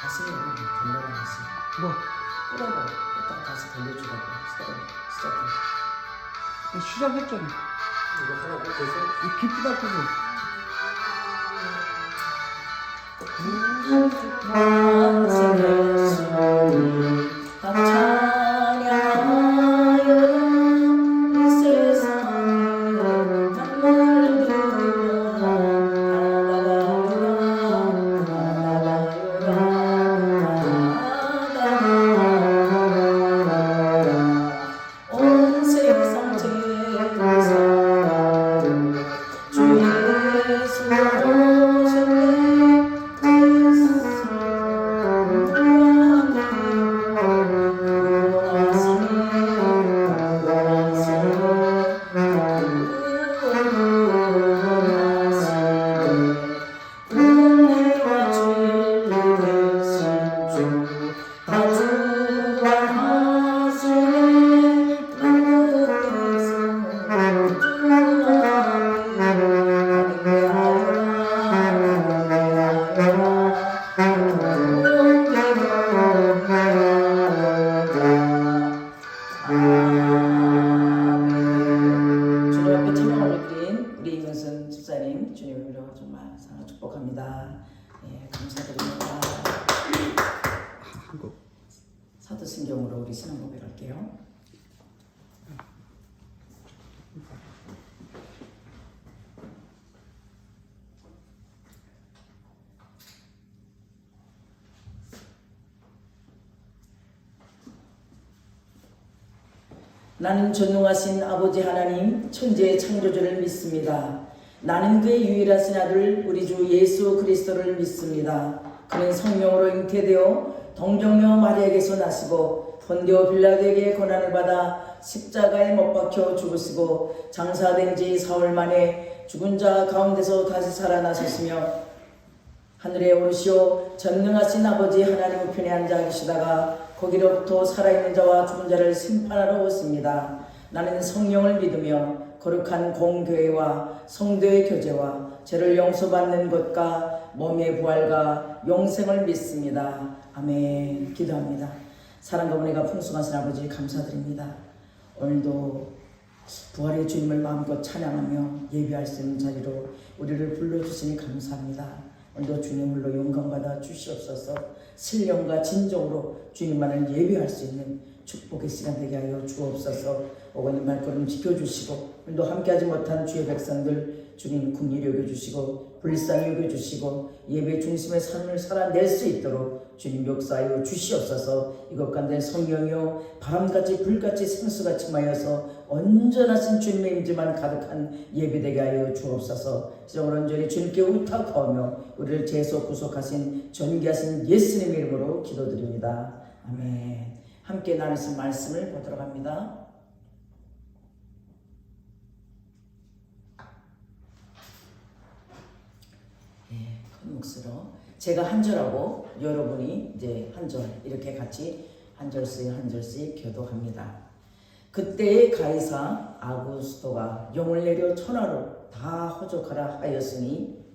가슴을 돌려가듯이 뭐? 끄라고 딱 다시 돌려주라고 시작해. 시작했잖아. 이거 하라고 계속? 기쁘다 그거. 찬양하여 이 세상을 온 세상 제사 주 예수 주님으로 정말 사랑 축복합니다. 예, 감사드립니다. 사도신경으로 우리 신앙 고백할게요. 나는 전능하신 아버지 하나님 천지의 창조주를 믿습니다. 나는 그의 유일하신 아들 우리 주 예수 그리스도를 믿습니다. 그는 성령으로 잉태되어 동정녀 마리아에게서 나시고 본디오 빌라도에게 고난을 받아 십자가에 못 박혀 죽으시고 장사된 지 사흘 만에 죽은 자 가운데서 다시 살아나셨으며 하늘에 오르시어 전능하신 아버지 하나님 우편에 앉아 계시다가 거기로부터 살아있는 자와 죽은 자를 심판하러 오십니다. 나는 성령을 믿으며 거룩한 공교회와 성도의 교제와 죄를 용서받는 것과 몸의 부활과 영생을 믿습니다. 아멘. 기도합니다. 사랑과 은혜가 풍성하신 아버지 감사드립니다. 오늘도 부활의 주님을 마음껏 찬양하며 예배할 수 있는 자리로 우리를 불러주시니 감사합니다. 오늘도 주님 홀로 영광받아 주시옵소서. 신령과 진정으로 주님만을 예배할 수 있는 축복의 시간 되게 하여 주옵소서. 어머님 말걸음 지켜주시고 오늘도 함께하지 못한 주의 백성들 주님 긍휼히 여겨주시고 불쌍히 여겨주시고 예배 중심의 삶을 살아낼 수 있도록 주님 역사하여 주시옵소서. 이것 가운데 성령이여 바람같이 불같이 생수같이 마여서 온전하신 주님의 임재만 가득한 예배되게 하여 주옵소서. 지정을 온전히 주님께 의탁하며 우리를 죄에서 구속하신 존귀하신 예수님의 이름으로 기도드립니다. 아멘. 함께 나누신 말씀을 보도록 합니다. 큰 목소리로 제가 한 절하고 여러분이 이제 한 절 이렇게 같이 한 절씩 교도합니다. 그때의 가이사 아구스토가 영을 내려 천하로 다 호족하라 하였으니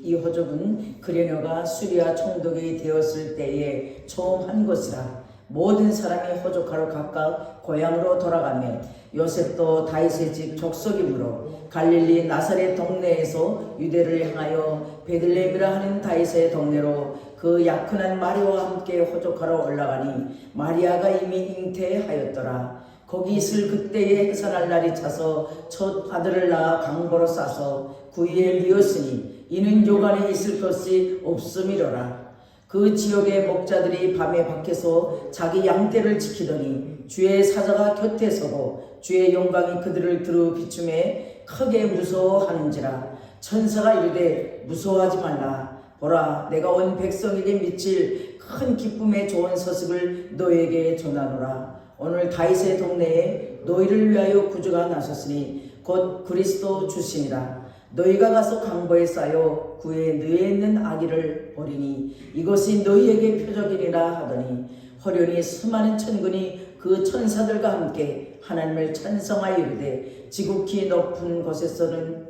이 호족은 그레녀가 수리아 총독이 되었을 때에 처음 한 것이라. 모든 사람이 호족하러 각각 고향으로 돌아가며 요셉도 다윗의 집 족속이므로 갈릴리 나사렛 동네에서 유대를 향하여 베들레헴이라 하는 다윗의 동네로 그 약혼한 마리아와 함께 호족하러 올라가니 마리아가 이미 잉태하였더라. 거기 있을 그때에 해산할 날이 차서 첫 아들을 낳아 강보로 싸서 구유에 미었으니 이는 요간에 있을 것이 없음이로라. 그 지역의 목자들이 밤에 밖에서 자기 양떼를 지키더니 주의 사자가 곁에 서고 주의 영광이 그들을 두루 비춤에 크게 무서워하는지라. 천사가 이르되 무서워하지 말라. 보라, 내가 온 백성에게 미칠 큰 기쁨의 좋은 소식을 너에게 전하노라. 오늘 다윗의 동네에 너희를 위하여 구주가 나섰으니 곧 그리스도 주시니라. 너희가 가서 강보에 쌓여 구에 누에 있는 아기를 보리니 이것이 너희에게 표적이니라 하더니 호련히 수많은 천군이 그 천사들과 함께 하나님을 찬송하여 이르되 지극히 높은 곳에서는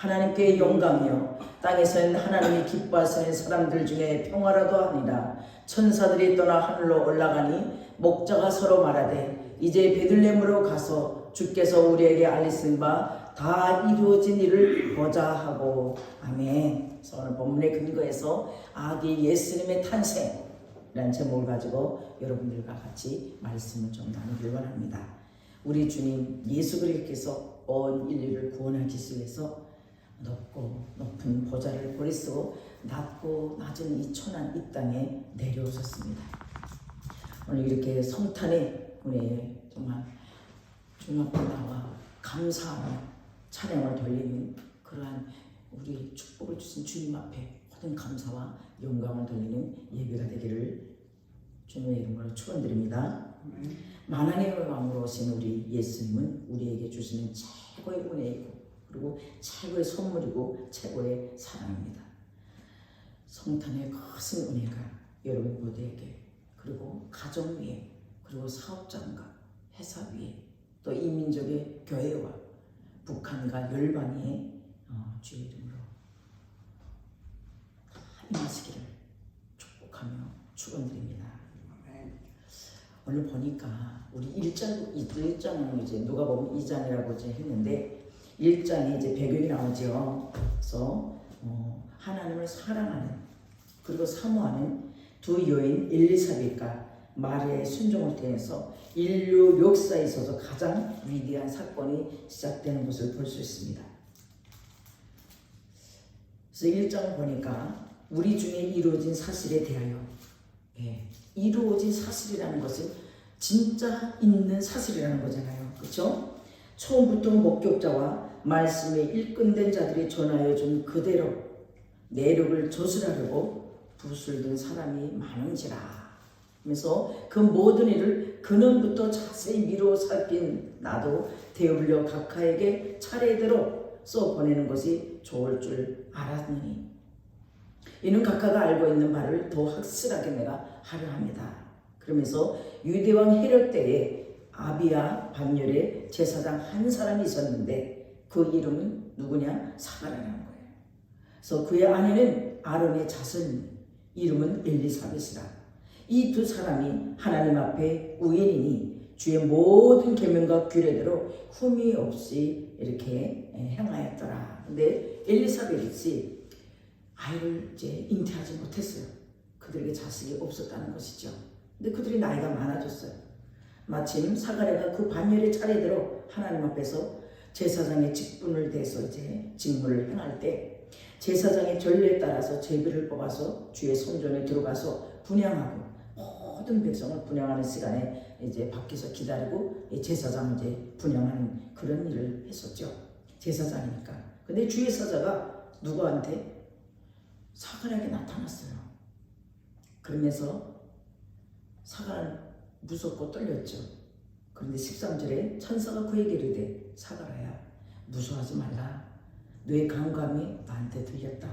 하나님께 영광이요 땅에서는 하나님이 기뻐하시는 사람들 중에 평화라도 하니라. 천사들이 떠나 하늘로 올라가니 목자가 서로 말하되 이제 베들레헴으로 가서 주께서 우리에게 알리신 바 다 이루어진 일을 보자 하고. 아멘. 그래서 오늘 본문의 근거에서 아기 예수님의 탄생이라는 제목을 가지고 여러분들과 같이 말씀을 좀 나누길 원합니다. 우리 주님 예수 그리스도께서 온 인류를 구원하기 위해서 높고 높은 보좌를 버리시고 낮고 낮은 이 천한 이 땅에 내려오셨습니다. 오늘 이렇게 성탄에 우리 정말 주님 앞에 나와 감사하며 찬양을 돌리는 그러한 우리 축복을 주신 주님 앞에 모든 감사와 영광을 돌리는 예배가 되기를 주님의 이름으로 축원드립니다. 만왕의 왕으로 오신 우리 예수님은 우리에게 주시는 최고의 은혜이고 그리고 최고의 선물이고 최고의 사랑입니다. 성탄의 큰 은혜가 여러분 모두에게 그리고 가정 위에 그리고 사업장과 회사 위에 또 이 민족의 교회와 북한과 열방에 주의 이름으로 다 임하시기를 축복하며 축원드립니다. 오늘 보니까 우리 1장은 이제 누가 보면 2장이라고 이제 했는데 1장에 이제 배경이 나오죠. 그래서 하나님을 사랑하는 그리고 사모하는 두 여인 엘리사벳과 마리아의 순종을 통해서 인류 역사에 있어서 가장 위대한 사건이 시작되는 것을 볼 수 있습니다. 그래서 1장을 보니까 우리 중에 이루어진 사실에 대하여 이루어진 사실이라는 것은 진짜 있는 사실이라는 거잖아요. 그렇죠? 처음부터 목격자와 말씀에 일꾼된 자들이 전하여 준 그대로 내력을 저술하려고 붓을 든 사람이 많은지라. 그래서 그 모든 일을 근원부터 자세히 미루어 살핀 나도 되어불려 각하에게 차례대로 써보내는 것이 좋을 줄 알았느니 이는 각하가 알고 있는 바를 더 확실하게 내가 하려 합니다. 그러면서 유대왕 헤롯 때에 아비야 반열에 제사장 한 사람이 있었는데 그 이름은 누구냐? 사가랴라는 거예요. 그래서 그의 아내는 아론의 자손, 이름은 엘리사벳이라. 이 두 사람이 하나님 앞에 우연이니 주의 모든 계명과 규례대로 흠이 없이 이렇게 행하였더라. 근데 엘리사벳이 아이를 이제 잉태하지 못했어요. 그들에게 자식이 없었다는 것이죠. 근데 그들이 나이가 많아졌어요. 마침 사가랴가 그 반열의 차례대로 하나님 앞에서 제사장의 직분을 대해서 이제 직무를 행할 때 제사장의 전례에 따라서 제비를 뽑아서 주의 성전에 들어가서 분향하고 모든 백성을 분향하는 시간에 이제 밖에서 기다리고 제사장 이제 분향하는 그런 일을 했었죠. 제사장이니까. 근데 주의 사자가 누구한테? 사가랴에게 나타났어요. 그러면서 사가랴는 무섭고 떨렸죠. 그런데 13절에 천사가 그에게 이르되 사가랴야 무서워하지 말라. 너의 강감이 나한테 들렸다.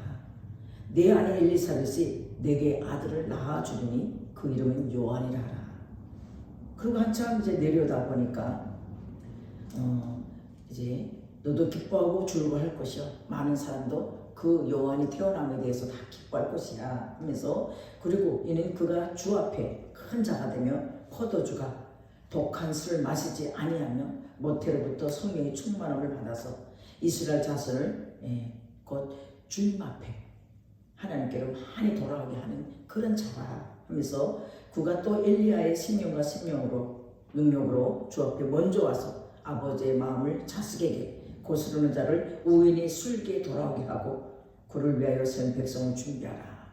내 아내 엘리사벳이 내게 아들을 낳아주리니 그 이름은 요한이라 하라. 그리고 한참 이제 내려다 보니까 이제 너도 기뻐하고 즐거워할 것이요 많은 사람도 그 요한이 태어남에 대해서 다 기뻐할 것이야 하면서 그리고 이는 그가 주 앞에 큰 자가 되며 포도주가 독한 술을 마시지 아니하며 모태로부터 성령의 충만함을 받아서 이스라엘 자손을 곧 주님 앞에 하나님께로 많이 돌아오게 하는 그런 자라 하면서 그가 또 엘리야의 신령과 신명으로 능력으로 주 앞에 먼저 와서 아버지의 마음을 자식에게 고스르는 자를 우연히 술기에 돌아오게 하고 그를 위하여 세운 백성을 준비하라.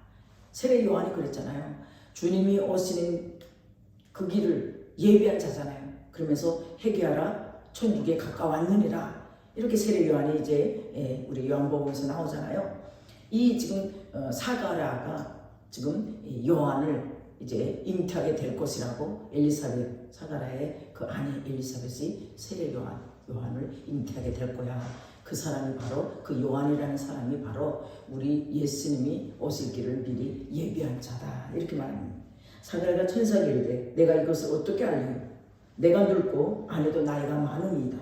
세례 요한이 그랬잖아요. 주님이 오시는 그 길을 예비한 자잖아요. 그러면서 회개하라 천국에 가까웠느니라. 이렇게 세례 요한이 이제 우리 요한복음에서 나오잖아요. 이 지금 사가랴가 지금 요한을 이제 잉태하게 될 것이라고 엘리사벳 사가랴의 그 아내 엘리사벳이 세례 요한을 잉태하게 될 거야. 그 사람이 바로 그 요한이라는 사람이 바로 우리 예수님이 오실 길을 미리 예비한 자다. 이렇게 말합니다. 사가랴가 천사에게 이르되 내가 이것을 어떻게 알리요? 내가 늙고 아내도 나이가 많으니이다.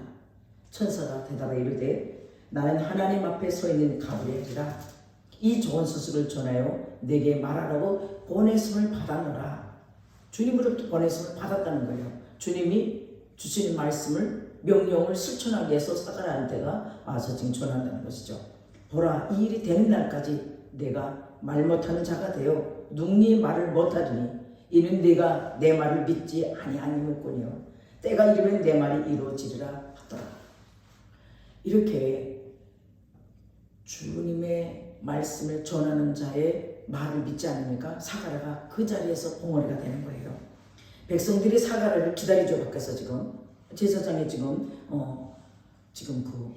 천사가 대답하여 이르되 나는 하나님 앞에 서 있는 가브리엘이라. 이 좋은 소식을 전하여 내게 말하라고 보내심을 받았노라. 주님으로부터 보내심을 받았다는 거예요. 주님이 주시는 말씀을, 명령을 실천하기 위해서 사가랴한테가 와서 지금 전한다는 것이죠. 보라, 이 일이 되는 날까지 내가 말 못하는 자가 되어 능히 말을 못하리니 이는 네가 내 말을 믿지 아니하니였군요. 때가 이르면 내 말이 이루어지리라 하더라. 이렇게 주님의 말씀을 전하는 자의 말을 믿지 않으니까 사가랴가 그 자리에서 봉어리가 되는 거예요. 백성들이 사가랴를 기다리죠. 밖에서 지금 제사장이 지금 그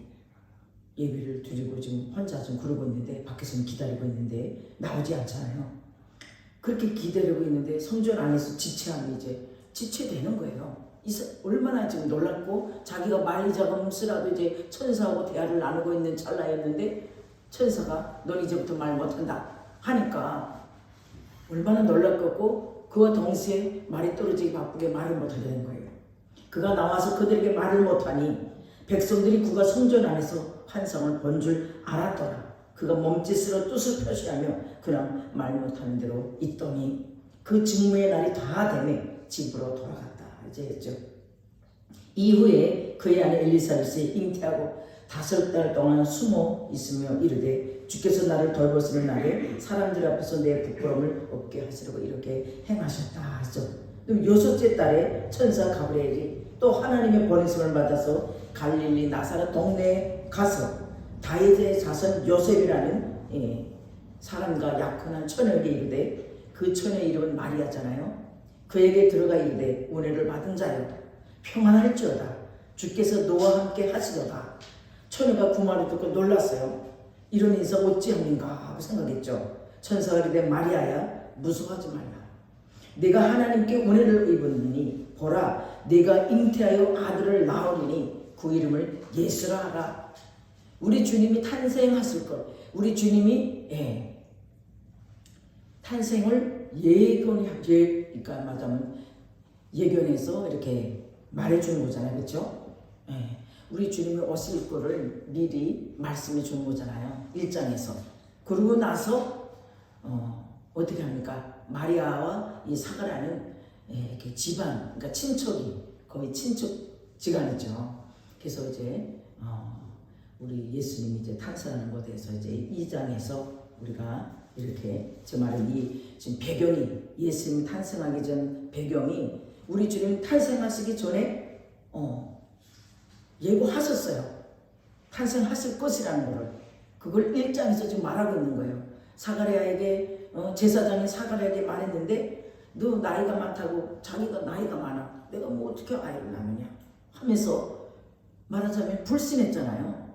예배를 드리고 지금 혼자 좀 그러고 있는데, 밖에서는 기다리고 있는데 나오지 않잖아요. 그렇게 기다리고 있는데 성전 안에서 지체함이 이제 지체되는 거예요. 얼마나 지금 놀랐고, 자기가 말리자금쓰라도 이제 천사하고 대화를 나누고 있는 찰나였는데 천사가 넌 이제부터 말 못한다 하니까 얼마나 놀랐겠고, 그와 동시에 말이 떨어지기 바쁘게 말을 못하게 된 거예요. 그가 나와서 그들에게 말을 못하니 백성들이 그가 성전 안에서 환상을 본 줄 알았더라. 그가 몸짓으로 뜻을 표시하며 그냥 말 못하는 대로 있더니 그 직무의 날이 다 되매 집으로 돌아갔다. 이제 했죠. 이후에 그의 아내 엘리사벳이 잉태하고 5달 동안 숨어 있으며 이르되 주께서 나를 돌보시는 날에 사람들 앞에서 내 부끄러움을 없게 하시려고 이렇게 행하셨다 하죠. 그럼 6째 달에 천사 가브리엘이 또 하나님의 보내심을 받아서 갈릴리 나사렛 동네에 가서 다윗의 자손 요셉이라는 사람과 약혼한 처녀에게 이르되, 그 처녀의 이름은 마리아잖아요. 그에게 들어가 이르되 은혜를 받은 자여 평안할지어다. 주께서 너와 함께 하시도다. 처녀가 그 말을 듣고 놀랐어요. 이런 인사 어찌합니까 하고 생각했죠. 천사가 이르되 마리아야 무서워하지 말라. 네가 하나님께 은혜를 입었느니 보라 네가 잉태하여 아들을 낳으리니 그 이름을 예수라 하라. 우리 주님이 탄생하실 것, 우리 주님이 탄생을 그러니까 말하자면 예견해서 이렇게 말해주는 거잖아요, 그렇죠? 우리 주님이 오실 거를 미리 말씀해 주는 거잖아요, 1장에서. 그러고 나서 어떻게 합니까? 마리아와 이 사가랴는 이렇게 집안, 그러니까 친척이 거의 친척 지간이죠. 그래서 이제 우리 예수님이 이제 탄생하는 것에 대해서 이제 2장에서 우리가 이렇게 제 말은 이 지금 배경이, 예수님 탄생하기 전 배경이 우리 주님 탄생하시기 전에 예고하셨어요. 탄생하실 것이라는 거를. 그걸 1장에서 지금 말하고 있는 거예요. 사가랴에게 제사장이 사가랴에게 말했는데 너 나이가 많다고, 자기가 나이가 많아, 내가 뭐 어떻게 아이를 낳느냐 하면서 말하자면 불신했잖아요.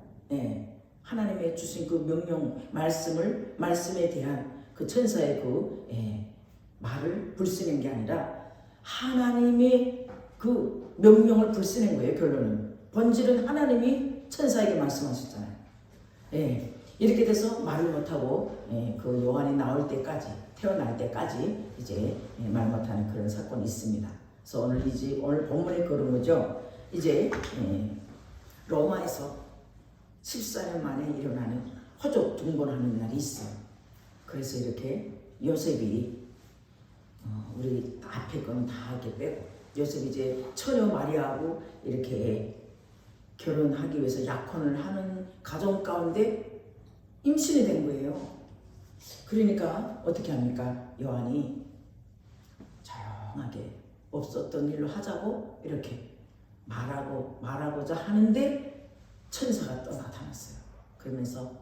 하나님의 주신 그 명령 말씀에 대한 그 천사의 그 말을 불신한 게 아니라 하나님의 그 명령을 불신한 거예요. 결론은 본질은 하나님이 천사에게 말씀하셨잖아요. 이렇게 돼서 말을 못하고 그 요한이 나올 때까지, 태어날 때까지 이제 말 못하는 그런 사건이 있습니다. 그래서 오늘 본문에 그런 거죠. 이제 로마에서 14년 만에 일어나는 호적 등본하는 날이 있어요. 그래서 이렇게 요셉이 우리 앞에 거는 다 이렇게 빼고, 요셉이 이제 처녀 마리아하고 이렇게 결혼하기 위해서 약혼을 하는 가정 가운데 임신이 된 거예요. 그러니까 어떻게 합니까? 요한이 조용하게 없었던 일로 하자고 이렇게 말하고자 하는데 천사가 또 나타났어요. 그러면서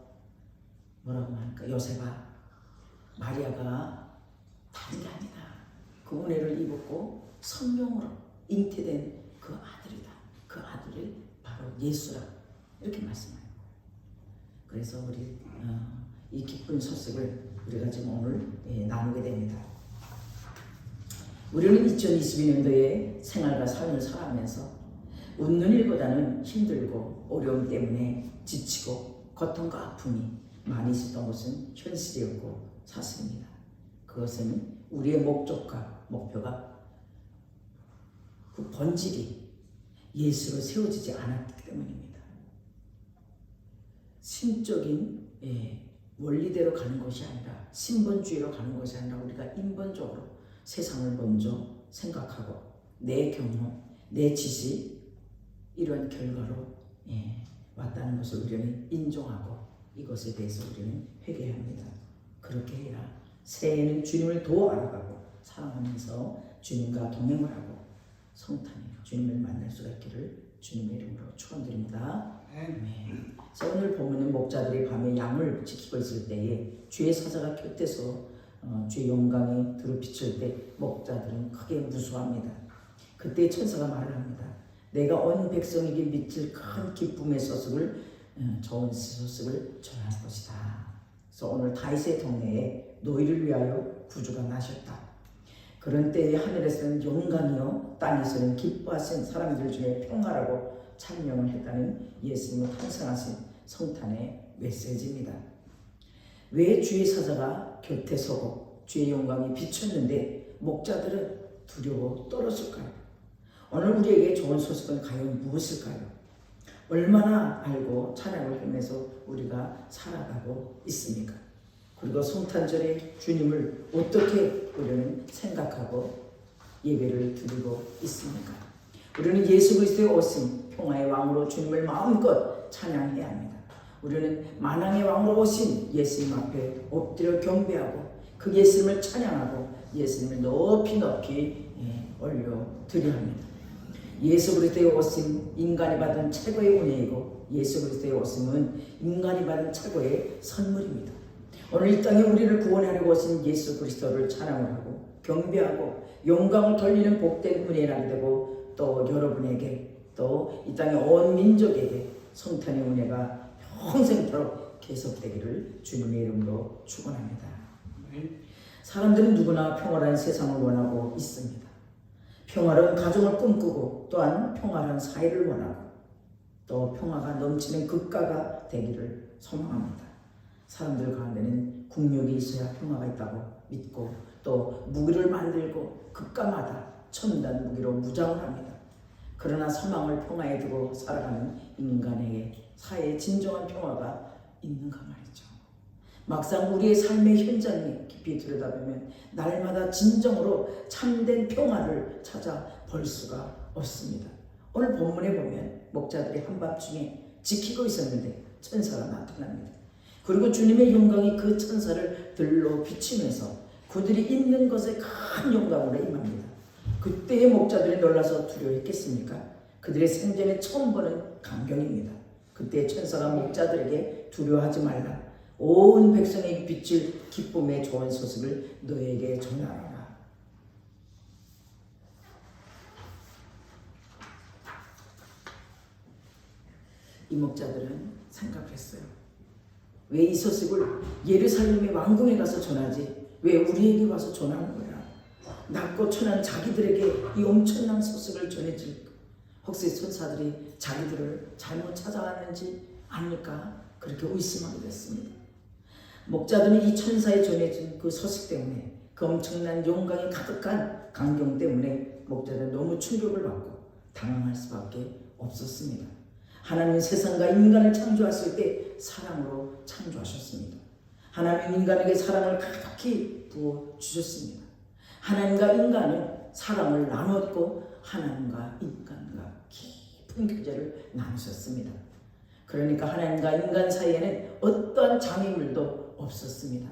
뭐라고 말할까? 요셉아, 마리아가 다른 게 아니다. 그 은혜를 입었고 성령으로 잉태된 그 아들이다. 그 아들이 바로 예수라. 이렇게 말씀해요. 그래서 우리 이 기쁜 소식을 우리가 지금 오늘 나누게 됩니다. 우리는 2022년도에 생활과 삶을 살아가면서 웃는 일보다는 힘들고 어려움 때문에 지치고 고통과 아픔이 많이 있었던 것은 현실이었고 사실입니다. 그것은 우리의 목적과 목표가 그 본질이 예수로 세워지지 않았기 때문입니다. 신적인 원리대로 가는 것이 아니라 신본주의로 가는 것이 아니라 우리가 인본적으로 세상을 먼저 생각하고 내 경험, 내 지식 이러한 결과로 왔다는 것을 우리는 인정하고 이것에 대해서 우리는 회개해야 합니다. 그렇게 해야 새해에는 주님을 더 알아가고 사랑하면서 주님과 동행을 하고 성탄에 주님을 만날 수가 있기를 주님의 이름으로 축원드립니다. 자, 오늘 보면은 목자들이 밤에 양을 지키고 있을 때에 주의 사자가 곁에서 주의 영광이 두루 비칠 때 목자들은 크게 무수합니다. 그때 천사가 말을 합니다. 내가 온 백성에게 미칠 큰 기쁨의 소식을 좋은 소식을 전할 것이다. 그래서 오늘 다윗의 동네에 너희를 위하여 구주가 나셨다. 그런 때에 하늘에서는 영광이요 땅에서는 기뻐하신 사람들 중에 평화라고 찬명을 했다는 예수님의 탄생하신 성탄의 메시지입니다. 왜 주의 사자가 곁에 서고 주의 영광이 비쳤는데 목자들은 두려워 떨었을까요? 오늘 우리에게 좋은 소식은 과연 무엇일까요? 얼마나 알고 찬양을 하면서 우리가 살아가고 있습니까? 그리고 성탄절에 주님을 어떻게 우리는 생각하고 예배를 드리고 있습니까? 우리는 예수 그리스도의 오신 평화의 왕으로 주님을 마음껏 찬양해야 합니다. 우리는 만왕의 왕으로 오신 예수님 앞에 엎드려 경배하고 그 예수님을 찬양하고 예수님을 높이 올려 드려야 합니다. 예수 그리스도의 오심 인간이 받은 최고의 은혜이고 예수 그리스도의 오심은 인간이 받은 최고의 선물입니다. 오늘 이 땅에 우리를 구원하려고 오신 예수 그리스도를 찬양을 하고 경배하고 영광을 돌리는 복된 은혜를 하게 되고 또 여러분에게 또 이 땅의 온 민족에게 성탄의 은혜가 평생토록 계속되기를 주님의 이름으로 축원합니다. 사람들은 누구나 평화로운 세상을 원하고 있습니다. 평화로운 가정을 꿈꾸고 또한 평화로운 사회를 원하고 또 평화가 넘치는 국가가 되기를 소망합니다. 사람들 가운데는 국력이 있어야 평화가 있다고 믿고 또 무기를 만들고 국가마다 첨단 무기로 무장을 합니다. 그러나 소망을 평화에 두고 살아가는 인간에게 사회에 진정한 평화가 있는가 말이죠. 막상 우리의 삶의 현장에 깊이 들여다보면 날마다 진정으로 참된 평화를 찾아볼 수가 없습니다. 오늘 본문에 보면 목자들이 한밤중에 지키고 있었는데 천사가 나타납니다. 그리고 주님의 영광이 그 천사를 들로 비치면서 그들이 있는 것에 큰 영광으로 임합니다. 그때의 목자들이 놀라서 두려워했겠습니까? 그들의 생전에 처음 보는 광경입니다. 그때 천사가 목자들에게 두려워하지 말라. 온 백성에게 비칠 기쁨의 좋은 소식을 너에게 전하라. 이 목자들은 생각을 했어요. 왜 이 소식을 예루살렘의 왕궁에 가서 전하지? 왜 우리에게 와서 전하는 거야? 낮고 천한 자기들에게 이 엄청난 소식을 전해줄까? 혹시 천사들이 자기들을 잘못 찾아왔는지 아닐까? 그렇게 의심하게 됐습니다. 목자들은 이 천사에 전해진 그 소식 때문에 그 엄청난 영광이 가득한 광경 때문에 목자들은 너무 충격을 받고 당황할 수밖에 없었습니다. 하나님은 세상과 인간을 창조하실 때 사랑으로 창조하셨습니다. 하나님은 인간에게 사랑을 가득히 부어주셨습니다. 하나님과 인간은 사랑을 나눴고 하나님과 인간과 깊은 교제를 나누셨습니다. 그러니까 하나님과 인간 사이에는 어떠한 장애물도 없었습니다.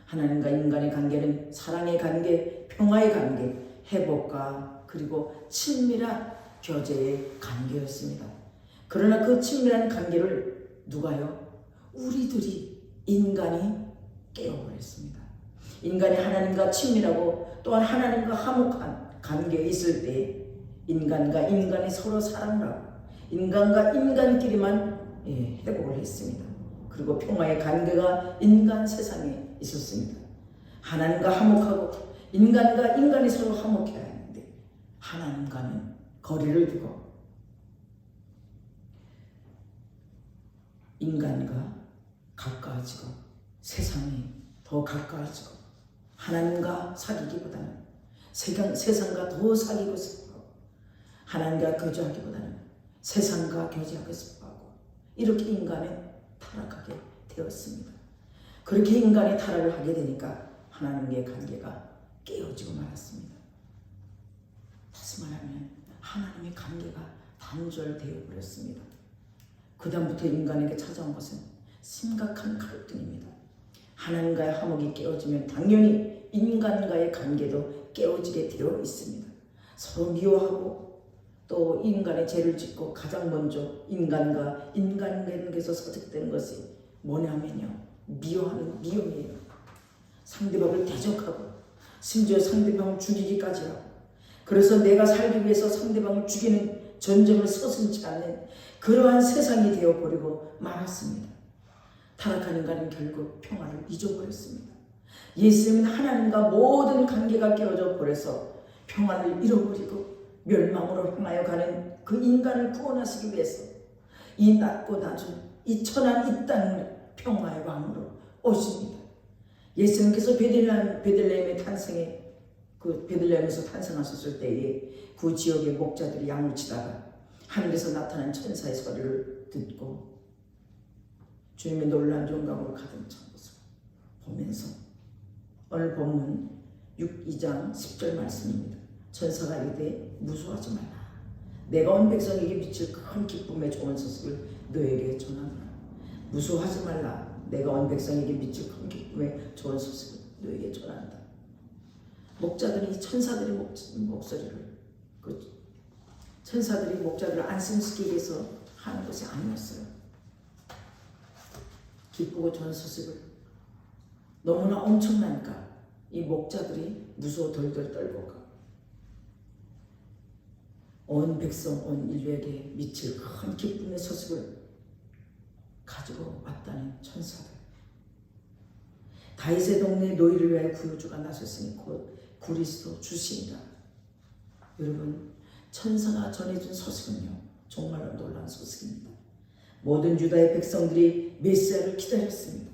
하나님과 인간의 관계는 사랑의 관계, 평화의 관계, 회복과 그리고 친밀한 교제의 관계였습니다. 그러나 그 친밀한 관계를 누가요? 우리들이 인간이 깨워버렸습니다. 인간이 하나님과 친밀하고 또한 하나님과 화목한 관계에 있을 때 인간과 인간이 서로 사랑을 하고 인간과 인간끼리만 회복을 했습니다. 그리고 평화의 관계가 인간 세상에 있었습니다. 하나님과 화목하고 인간과 인간이 서로 화목해야 하는데 하나님과는 거리를 두고 인간과 가까워지고 세상이 더 가까워지고 하나님과 사귀기보다는 세상과 더 사귀고 싶어하고 하나님과 교제하기보다는 세상과 교제하고 싶어하고 이렇게 인간은 타락하게 되었습니다. 그렇게 인간이 타락을 하게 되니까 하나님과의 관계가 깨어지고 말았습니다. 다시 말하면 하나님의 관계가 단절되어 버렸습니다. 그 다음부터 인간에게 찾아온 것은 심각한 갈등입니다. 하나님과의 화목이 깨어지면 당연히 인간과의 관계도 깨어지게 되어 있습니다. 서로 미워하고 또 인간의 죄를 짓고 가장 먼저 인간과 인간관계에서 서식되는 것이 뭐냐면요, 미워하는 미움이에요. 상대방을 대적하고 심지어 상대방을 죽이기까지 하고, 그래서 내가 살기 위해서 상대방을 죽이는 전쟁을 서슴지 않는 그러한 세상이 되어버리고 말았습니다. 타락한 인간은 결국 평화를 잊어버렸습니다. 예수님은 하나님과 모든 관계가 깨어져 버려서 평화를 잃어버리고 멸망으로 향하여 가는 그 인간을 구원하시기 위해서 이 낮고 낮은 이 천한 이 땅을 평화의 왕으로 오십니다. 예수님께서 베들레헴의 탄생에 베들레헴에서 탄생하셨을 때에 그 지역의 목자들이 양을 치다가 하늘에서 나타난 천사의 소리를 듣고 주님의 놀라운 영광으로 가득 찬 것을 보면서 오늘 본문 2장 10절 말씀입니다. 천사가 이르되 무서워하지 말라. 내가 온 백성에게 미칠 큰 기쁨의 좋은 소식을 너에게 전하노라. 무서워하지 말라. 내가 온 백성에게 미칠 큰 기쁨의 좋은 소식을 너에게 전한다. 목자들이 천사들의 목소리를 천사들이 목자들을 안심시키기 위해서 하는 것이 아니었어요. 기쁘고 좋은 소식을 너무나 엄청나니까 이 목자들이 무서워 덜덜 떨고 가. 온 백성, 온 인류에게 미칠 큰 기쁨의 소식을 가지고 왔다는 천사들. 다윗의 동네 노이를 위하여 구주가 나셨으니 곧 그리스도 주시니라. 여러분, 천사가 전해준 소식은요, 정말로 놀라운 소식입니다. 모든 유다의 백성들이 메시아를 기다렸습니다.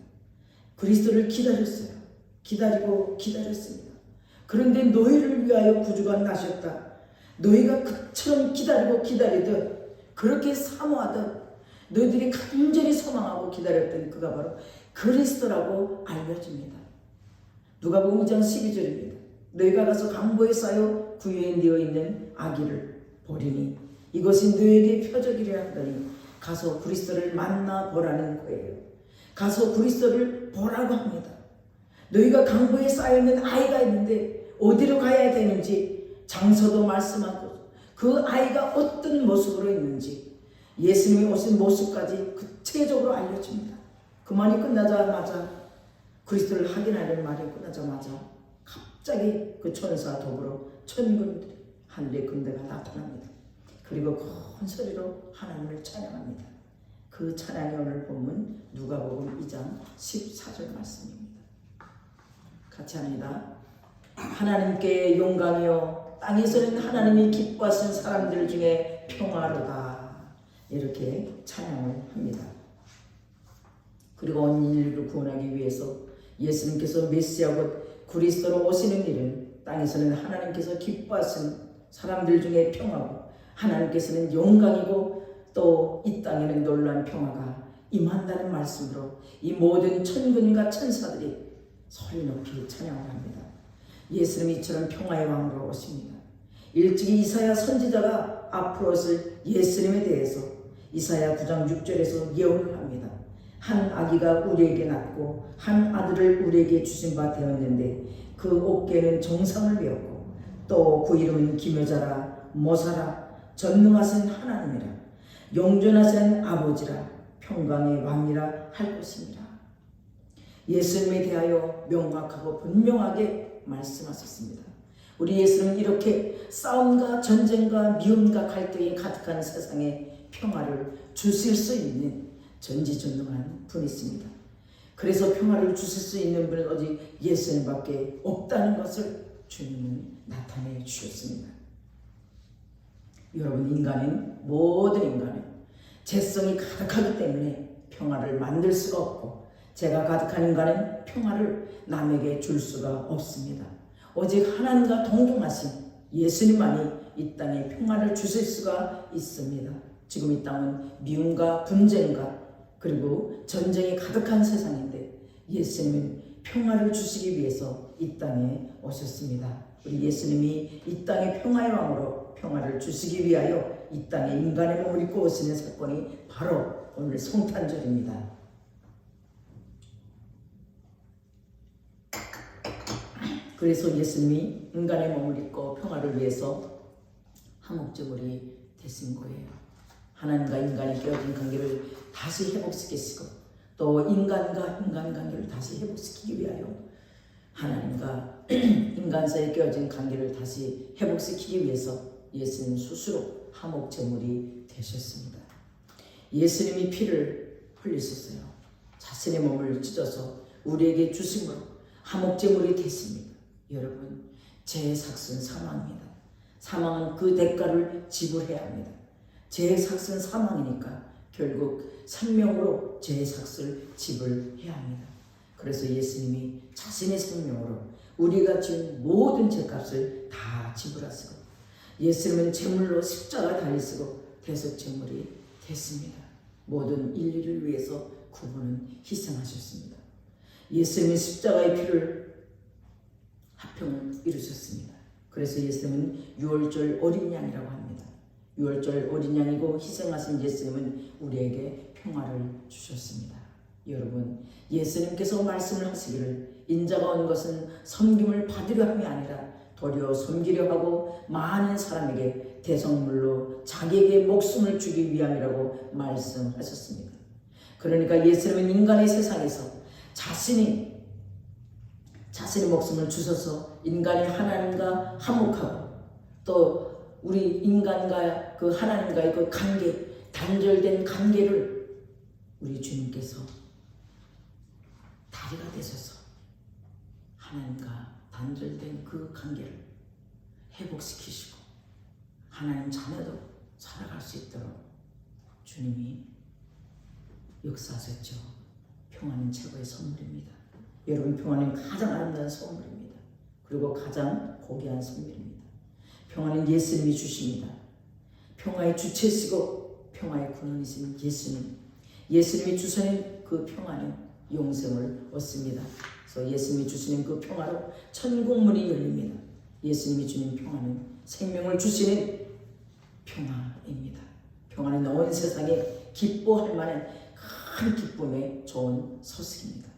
그리스도를 기다렸어요. 기다리고 기다렸습니다. 그런데 너희를 위하여 구주가 나셨다. 너희가 그처럼 기다리고 기다리듯 그렇게 사모하듯 너희들이 간절히 소망하고 기다렸던 그가 바로 그리스도라고 알려집니다. 누가복음 2장 12절입니다. 너희가 가서 강보에 쌓여 구유에 있는 아기를 보리니 이것이 너희에게 표적이라 하더니 가서 그리스도를 만나보라는 거예요. 가서 그리스도를 보라고 합니다. 너희가 강보에 쌓여있는 아이가 있는데 어디로 가야 되는지 장소도 말씀하고 그 아이가 어떤 모습으로 있는지 예수님이 오신 모습까지 구체적으로 알려줍니다. 그 말이 끝나자마자 그리스도를 확인하는 말이 끝나자마자 갑자기 그 천사와 더불어 천군들이 하늘의 군대가 나타납니다. 그리고 큰 소리로 하나님을 찬양합니다. 그 찬양이 오늘 본문 누가복음 2장 14절 말씀입니다. 같이 합니다. 하나님께 영광이요 땅에서는 하나님이 기뻐하신 사람들 중에 평화로다. 이렇게 찬양을 합니다. 그리고 온 인류를 구원하기 위해서 예수님께서 메시아 곧 그리스도로 오시는 일은 땅에서는 하나님께서 기뻐하신 사람들 중에 평화고 하나님께서는 영광이고 또 이 땅에는 놀라운 평화가 임한다는 말씀으로 이 모든 천군과 천사들이 소리 높이 찬양을 합니다. 예수님이 이처럼 평화의 왕으로 오십니다. 일찍이 이사야 선지자가 앞으로 오실 예수님에 대해서 이사야 9장 6절에서 예언을 합니다. 한 아기가 우리에게 낳고 한 아들을 우리에게 주신 바 되었는데 그 어깨는 정상을 배웠고 또 그 이름은 기묘자라 모사라 전능하신 하나님이라 영존하신 아버지라 평강의 왕이라 할 것입니다. 예수님에 대하여 명확하고 분명하게 말씀하셨습니다. 우리 예수님은 이렇게 싸움과 전쟁과 미움과 갈등이 가득한 세상에 평화를 주실 수 있는 전지전능한 분이십니다. 그래서 평화를 주실 수 있는 분은 오직 예수님밖에 없다는 것을 주님은 나타내 주셨습니다. 여러분, 모든 인간은 죄성이 가득하기 때문에 평화를 만들 수가 없고 죄가 가득한 인간은 평화를 남에게 줄 수가 없습니다. 오직 하나님과 동등하신 예수님만이 이 땅에 평화를 주실 수가 있습니다. 지금 이 땅은 미움과 분쟁과 그리고 전쟁이 가득한 세상인데 예수님은 평화를 주시기 위해서 이 땅에 오셨습니다. 우리 예수님이 이 땅의 평화의 왕으로 평화를 주시기 위하여 이 땅에 인간의 몸을 입고 오시는 사건이 바로 오늘 성탄절입니다. 그래서 예수님이 인간의 몸을 입고 평화를 위해서 화목제물이 되신 거예요. 하나님과 인간이 깨어진 관계를 다시 회복시키시고 또 인간과 인간 관계를 다시 회복시키기 위하여 하나님과 인간 사이에 깨어진 관계를 다시 회복시키기 위해서 예수님 스스로 화목제물이 되셨습니다. 예수님이 피를 흘리셨어요. 자신의 몸을 찢어서 우리에게 주심으로 화목제물이 됐습니다. 여러분, 죄의 삭은 사망입니다. 사망은 그 대가를 지불해야 합니다. 죄의 삭은 사망이니까 결국 생명으로 죄의 삭을 지불해야 합니다. 그래서 예수님이 자신의 생명으로 우리가 지은 모든 죄값을 다 지불하시고 예수님은 제물로 십자가 달리시고 대속제물이 됐습니다. 모든 인류를 위해서 그분은 희생하셨습니다. 예수님은 십자가의 피를 화평을 이루셨습니다. 그래서 예수님은 유월절 어린 양이라고 합니다. 유월절 어린 양이고 희생하신 예수님은 우리에게 평화를 주셨습니다. 여러분, 예수님께서 말씀을 하시기를 인자가 온 것은 섬김을 받으려 함이 아니라 도리어 섬기려 하고 많은 사람에게 대성물로 자기에게 목숨을 주기 위함이라고 말씀하셨습니다. 그러니까 예수님은 인간의 세상에서 자신의 목숨을 주셔서 인간이 하나님과 화목하고 또 우리 인간과 그 하나님과의 그 관계, 단절된 관계를 우리 주님께서 다리가 되셔서 하나님과 단절된 그 관계를 회복시키시고 하나님 자녀도 살아갈 수 있도록 주님이 역사하셨죠. 평화는 최고의 선물입니다. 여러분, 평화는 가장 아름다운 선물입니다. 그리고 가장 고귀한 선물입니다. 평화는 예수님이 주십니다. 평화의 주체시고 평화의 근원이신 예수님. 예수님이 주시는 그 평화는 영생을 얻습니다. 그래서 예수님이 주시는 그 평화로 천국문이 열립니다. 예수님이 주는 평화는 생명을 주시는 평화입니다. 평화는 온 세상에 기뻐할 만한 큰 기쁨의 좋은 소식입니다.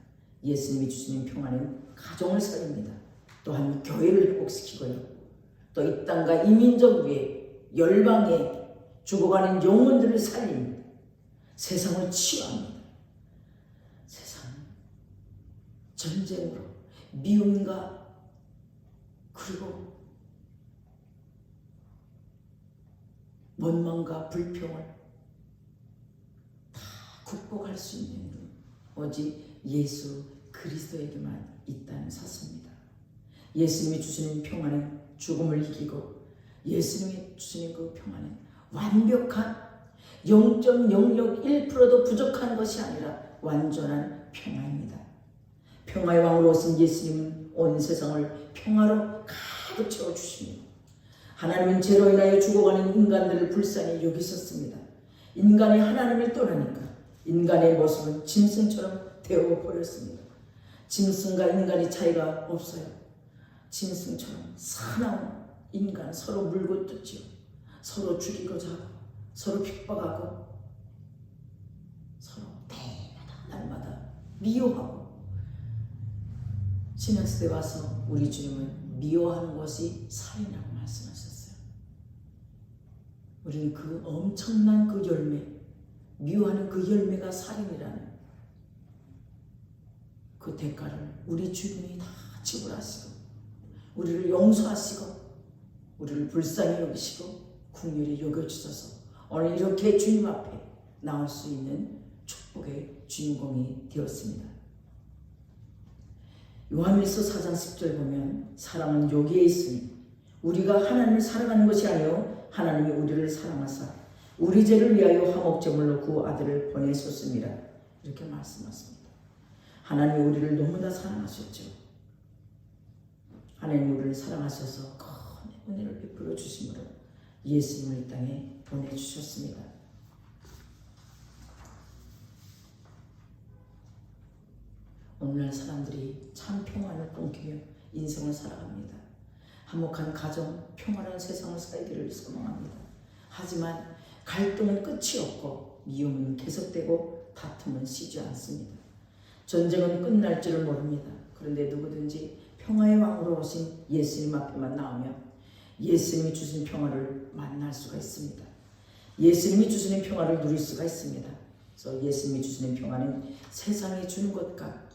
예수님이 주시는 평화는 가정을 살립니다. 또한 교회를 회복시키고요. 또 이 땅과 이민족 위에 열방에 죽어가는 영혼들을 살립니다. 세상을 치유합니다. 세상 전쟁으로 미움과 그리고 원망과 불평을 다 극복할 수 있는 분 오직 예수 그리스도에게만 있다는 사실입니다. 예수님이 주시는 평화는 죽음을 이기고 예수님이 주시는 그 평화는 완벽한 0.001%도 부족한 것이 아니라 완전한 평화입니다. 평화의 왕으로 오신 예수님은 온 세상을 평화로 가득 채워주십니다. 하나님은 죄로 인하여 죽어가는 인간들을 불쌍히 여기셨습니다. 인간이 하나님을 떠나니까 인간의 모습은 짐승처럼 되어버렸습니다. 짐승과 인간의 차이가 없어요. 짐승처럼 사나운 인간 서로 물고 뜯지요. 서로 죽이고자 하고 서로 핍박하고 서로 때마다 날마다 미워하고 신약시대 와서 우리 주님은 미워하는 것이 살인이라고 말씀하셨어요. 우리는 그 엄청난 그 열매, 미워하는 그 열매가 살인이라는 그 대가를 우리 주님이 다 지불하시고 우리를 용서하시고 우리를 불쌍히 여기시고 긍휼히 여겨주셔서 오늘 이렇게 주님 앞에 나올 수 있는 축복의 주인공이 되었습니다. 요한일서 4장 10절 보면 사랑은 여기에 있으니 우리가 하나님을 사랑하는 것이 아니요 하나님이 우리를 사랑하사 우리 죄를 위하여 화목제물로 그 아들을 보내셨습니다. 이렇게 말씀하십니다. 하나님이 우리를 너무나 사랑하셨죠. 하나님 우리를 사랑하셔서 큰 은혜를 베풀어 주심으로 예수님을 이 땅에 보내주셨습니다. 오늘날 사람들이 참 평안을 꿈꾸며 인생을 살아갑니다. 화목한 가정, 평안한 세상을 살기를 소망합니다. 하지만 갈등은 끝이 없고 미움은 계속되고 다툼은 쉬지 않습니다. 전쟁은 끝날 줄을 모릅니다. 그런데 누구든지 평화의 왕으로 오신 예수님 앞에만 나오면 예수님이 주신 평화를 만날 수가 있습니다. 예수님이 주시는 평화를 누릴 수가 있습니다. 그래서 예수님이 주시는 평화는 세상이 주는 것과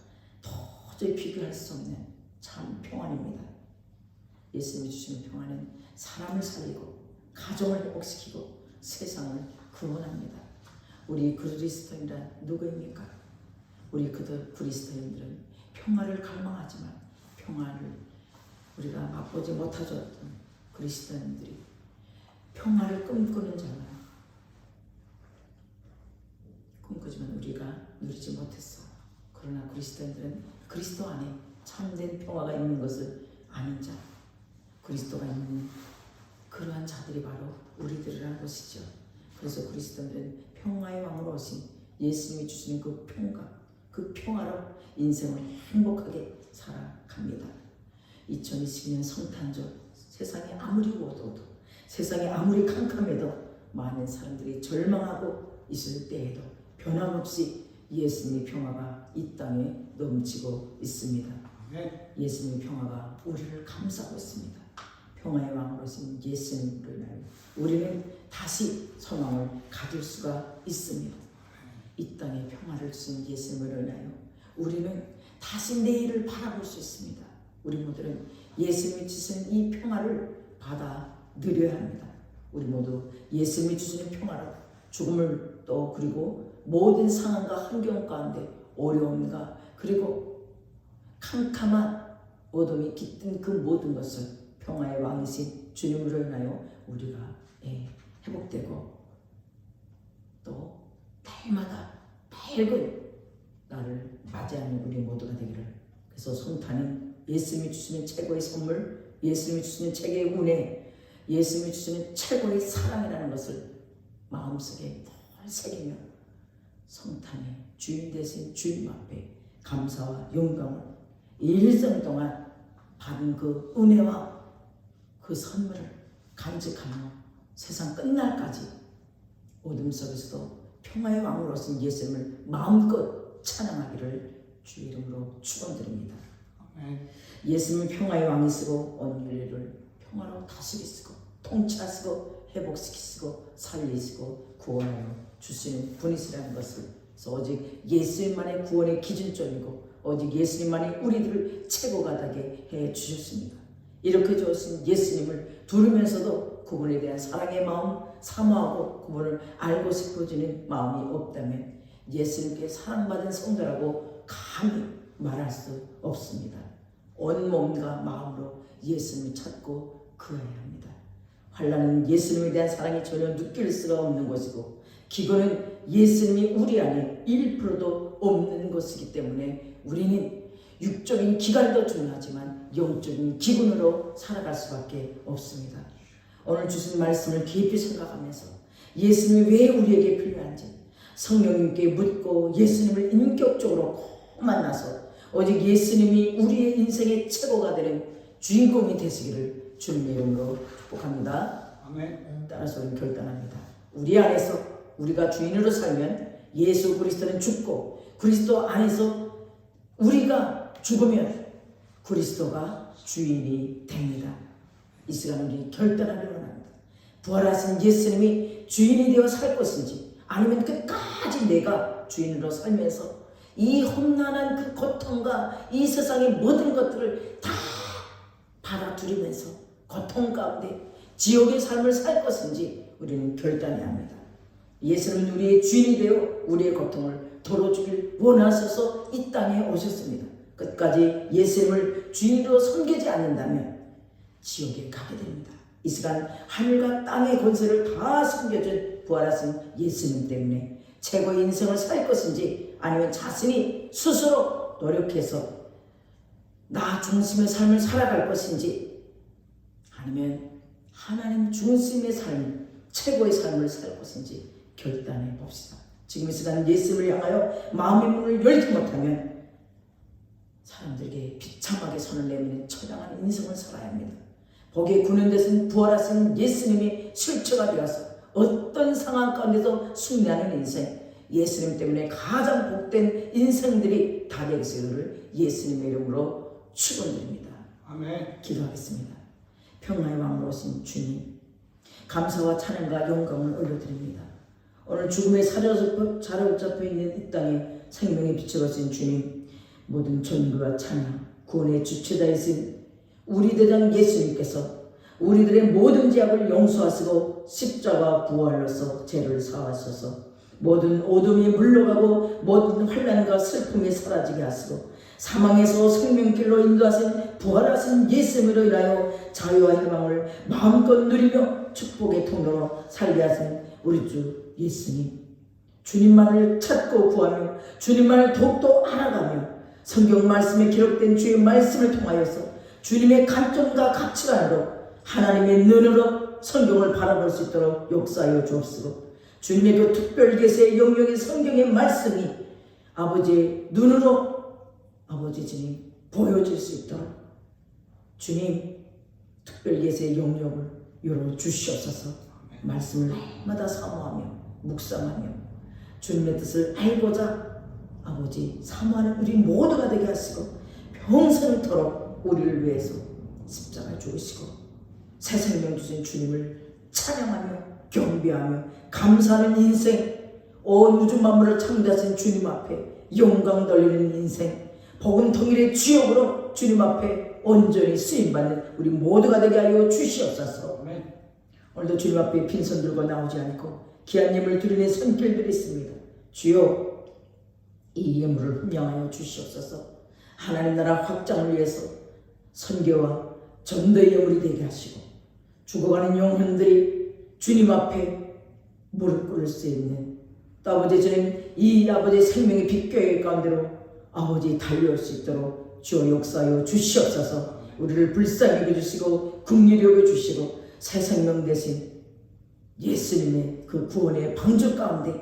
도저히 비교할 수 없는 참 평안입니다. 예수님이 주시는 평화는 사람을 살리고 가정을 회복시키고 세상을 구원합니다. 우리 그리스도인란 누구입니까? 우리 그리스도인들은 평화를 갈망하지만 평화를 우리가 맛보지 못하셨던 그리스도인들이 평화를 꿈꾸는 자는 꿈꾸지만 우리가 누리지 못했어. 그러나 그리스도인들은 그리스도 안에 참된 평화가 있는 것을 아는 자, 그리스도가 있는 그러한 자들이 바로 우리들이라는 것이죠. 그래서 그리스도인들은 평화의 왕으로 오신 예수님이 주시는 그 평강, 그 평화로 인생을 행복하게 살아갑니다. 2022년 성탄절, 세상이 아무리 어두워도, 세상이 아무리 캄캄해도 많은 사람들이 절망하고 있을 때에도 변함없이 예수님의 평화가 이 땅에 넘치고 있습니다. 예수님의 평화가 우리를 감싸고 있습니다. 평화의 왕으로신 예수님을 인하여 우리는 다시 소망을 가질 수가 있습니다. 이 땅에 평화를 주신 예수님을 인하여 우리는 다시 내일을 바라볼 수 있습니다. 우리 모두는 예수님이 주신 이 평화를 받아 누려야 합니다. 우리 모두 예수님이 주시는 평화로 죽음을 또 그리고 모든 상황과 환경 가운데 어려움과 그리고 캄캄한 어둠이 깃든 그 모든 것을 평화의 왕이신 주님으로 인하여 우리가 회복되고 또 날마다 밝은 날을 맞이하는 우리 모두가 되기를. 그래서 성탄은 예수님이 주시는 최고의 선물, 예수님이 주시는 최고의 은혜, 예수님이 주시는 최고의 사랑이라는 것을 마음속에 늘 새기며 성탄의 주인 되신 주님 앞에 감사와 영광을 일생 동안 받은 그 은혜와 그 선물을 간직하며 세상 끝날까지 어둠 속에서도 평화의 왕으로 오신 예수님을 마음껏 찬양하기를 주 이름으로 축원드립니다. 예수님은 평화의 왕이시고 온 인류를 평화로 다스리시고 통치하시고 회복시키시고 살리시고 구원하여 주시는 분이시라는 것을, 그래서 오직 예수님만의 구원의 기준점이고 오직 예수님만이 우리들을 최고가 되게 해 주셨습니다. 이렇게 주신 예수님을 두르면서도 그분에 대한 사랑의 마음, 사모하고 그분을 알고 싶어지는 마음이 없다면 예수님께 사랑받은 성도라고 감히 말할 수 없습니다. 온 몸과 마음으로 예수님을 찾고 구해야 합니다. 환난은 예수님에 대한 사랑이 전혀 느낄 수가 없는 것이고 기근은 예수님이 우리 안에 1%도 없는 것이기 때문에 우리는 육적인 기간도 중요하지만 영적인 기근으로 살아갈 수밖에 없습니다. 오늘 주신 말씀을 깊이 생각하면서 예수님이 왜 우리에게 필요한지 성령님께 묻고 예수님을 인격적으로 만나서 오직 예수님이 우리의 인생의 최고가 되는 주인공이 되시기를 주님의 이름으로 축복합니다. 아멘. 따라서 우리는 결단합니다. 우리 안에서 우리가 주인으로 살면 예수 그리스도는 죽고 그리스도 안에서 우리가 죽으면 그리스도가 주인이 됩니다. 이 시간 우리 결단하기를 원합니다. 부활하신 예수님이 주인이 되어 살 것인지 아니면 끝까지 내가 주인으로 살면서 이 험난한 그 고통과 이 세상의 모든 것들을 다 받아들이면서 고통 가운데 지옥의 삶을 살 것인지 우리는 결단해야 합니다. 예수님은 우리의 주인이 되어 우리의 고통을 덜어주길 원하셔서 이 땅에 오셨습니다. 끝까지 예수님을 주인으로 섬기지 않는다면 지옥에 가게 됩니다. 이 시간 하늘과 땅의 권세를 다 숨겨준 부활하신 예수님 때문에 최고의 인생을 살 것인지 아니면 자신이 스스로 노력해서 나 중심의 삶을 살아갈 것인지 아니면 하나님 중심의 삶, 최고의 삶을 살 것인지 결단해 봅시다. 지금 이 시간 예수님을 향하여 마음의 문을 열지 못하면 사람들에게 비참하게 손을 내미는 처량한 인생을 살아야 합니다. 복에 구는 데서는 부활하신 예수님이 실체가 되어서 어떤 상황 가운데서 승리하는 인생, 예수님 때문에 가장 복된 인생들이 다 되시기를 예수님의 이름으로 축원드립니다. 아멘. 기도하겠습니다. 평화의 왕으로 오신 주님, 감사와 찬양과 영광을 올려드립니다. 오늘 죽음에 사로잡혀 있는 이 땅에 생명의 빛을 얻으신 주님, 모든 존귀와 찬양, 구원의 주체자이신 우리 대장 예수님께서 우리들의 모든 죄악을 용서하시고 십자가 부활로서 죄를 사하셔서 모든 어둠이 물러가고 모든 환난과 슬픔이 사라지게 하시고 사망에서 생명길로 인도하신 부활하신 예수님으로 인하여 자유와 희망을 마음껏 누리며 축복의 통로로 살게 하신 우리 주 예수님, 주님만을 찾고 구하며 주님만을 더욱더 알아가며 성경 말씀에 기록된 주의 말씀을 통하여서 주님의 관점과 가치관으로 하나님의 눈으로 성경을 바라볼 수 있도록 역사하여 주옵시고 주님의 그 특별 계시의 영역의 성경의 말씀이 아버지의 눈으로 아버지 주님 보여질 수 있도록 주님 특별 계시의 영역을 열어 주시옵소서. 말씀을 마다 사모하며 묵상하며 주님의 뜻을 알고자 아버지 사모하는 우리 모두가 되게 하시고 평생토록 우리를 위해서 십자가를 죽으시고 새 생명 주신 주님을 찬양하며 경배하며 감사하는 인생, 온 우주 만물을 창조하신 주님 앞에 영광 돌리는 인생, 복음 통일의 주역으로 주님 앞에 온전히 쓰임받는 우리 모두가 되게 하여 주시옵소서. 오늘도 주님 앞에 빈손 들고 나오지 않고 귀한 예물 드리는 손길들이 있습니다. 주여 이 예물을 분양하여 주시옵소서. 하나님 나라 확장을 위해서 선교와 전도의 예물이 되게 하시고 죽어가는 영혼들이 주님 앞에 무릎 꿇을 수 있는 또 아버지 주님 이 아버지의 생명의 빛교회 가운데로 아버지 달려올 수 있도록 주여 역사하여 주시옵소서. 우리를 불쌍히 여겨주시고 긍휼히 여겨주시고 새 생명 대신 예수님의 그 구원의 방주 가운데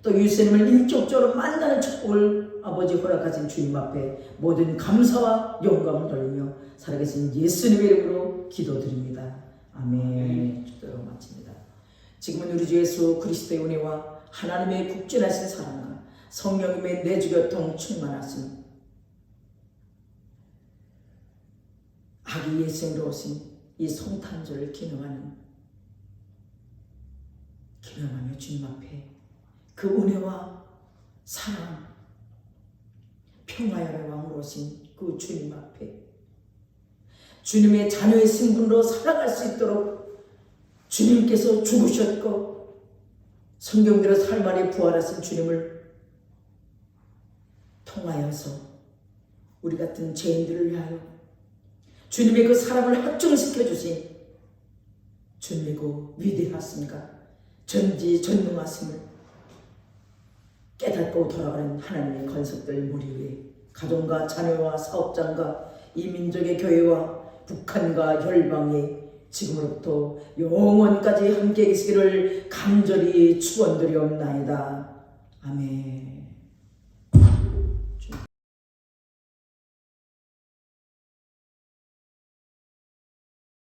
또 예수님을 인격적으로 만나는 축복을 아버지 허락하신 주님 앞에 모든 감사와 영광을 돌리며 살아계신 예수님의 이름으로 기도드립니다. 아멘. 기도로 마칩니다. 지금은 우리 주 예수 그리스도의 은혜와 하나님의 국진하신 사랑과 성령님의 내주교통 충만하심, 아기 예수님으로 오신 이 성탄절을 기념하며 주님 앞에 그 은혜와 사랑, 평화의 왕으로 오신 그 주님 앞에 주님의 자녀의 신분으로 살아갈 수 있도록 주님께서 죽으셨고 성경대로 삶 안에 부활하신 주님을 통하여서 우리 같은 죄인들을 위하여 주님의 그 사랑을 확증시켜 주신 주님의 그 위대하심과 전지전능하심을 깨닫고 돌아가는 하나님의 건석들 무리 위에 가정과 자녀와 사업장과 이 민족의 교회와 북한과 열방에 지금으로부터 영원까지 함께 계시기를 간절히 축원드리옵나이다. 아멘.